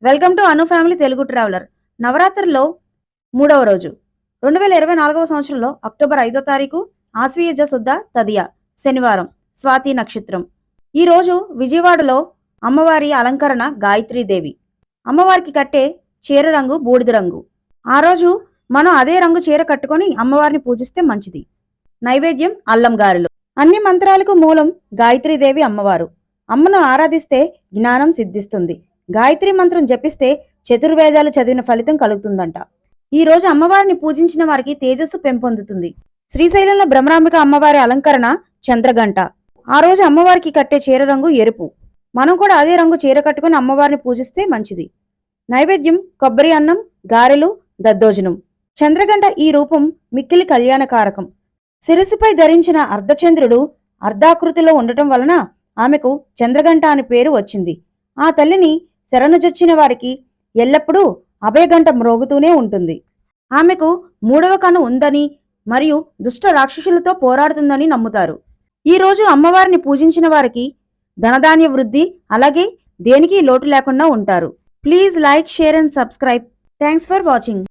Welcome to Anu family Telugu traveller. నవరాత్రుల్లో మూడవ రోజు 2024 సంవత్సరంలో అక్టోబర్ 5వ తారీఖు ఆశ్వీయుజ శుద్ధ తదియ శనివారం స్వాతి నక్షత్రం. ఈ రోజు విజయవాడలో అమ్మవారి అలంకరణ గాయత్రీదేవి. అమ్మవారికి కట్టే చీర రంగు బూడిద రంగు. ఆ రోజు మనం అదే రంగు చీర కట్టుకొని అమ్మవారిని పూజిస్తే మంచిది. నైవేద్యం అల్లం గారెలు. అన్ని మంత్రాలకు మూలం గాయత్రీదేవి అమ్మవారు. అమ్మను ఆరాధిస్తే జ్ఞానం సిద్ధిస్తుంది. గాయత్రి మంత్రం జపిస్తే చతుర్వేదాలు చదివిన ఫలితం కలుగుతుందంట. ఈ రోజు అమ్మవారిని పూజించిన వారికి తేజస్సు పెంపొందుతుంది. శ్రీశైలంలో బ్రహ్మరాంబిక అమ్మవారి అలంకరణ చంద్రగంట. ఆ రోజు అమ్మవారికి కట్టే చీర రంగు ఎరుపు. మనం కూడా అదే రంగు చీర కట్టుకుని అమ్మవారిని పూజిస్తే మంచిది. నైవేద్యం కొబ్బరి అన్నం, గారెలు, దద్దోజనం. చంద్రగంట ఈ రూపం మిక్కిలి కళ్యాణకారకం. శిరసిపై ధరించిన అర్ధచంద్రుడు అర్ధాకృతిలో ఉండటం వలన ఆమెకు చంద్రగంట అని పేరు వచ్చింది. ఆ తల్లిని శరణుజొచ్చిన వారికి ఎల్లప్పుడూ అభయగంట మ్రోగుతూనే ఉంటుంది. ఆమెకు మూడవ కన్ను ఉందని మరియు దుష్ట రాక్షసులతో పోరాడుతుందని నమ్ముతారు. ఈ రోజు అమ్మవారిని పూజించిన వారికి ధనధాన్య వృద్ధి, అలాగే దేనికి లోటు లేకుండా ఉంటారు. Please like, share and subscribe. Thanks for watching.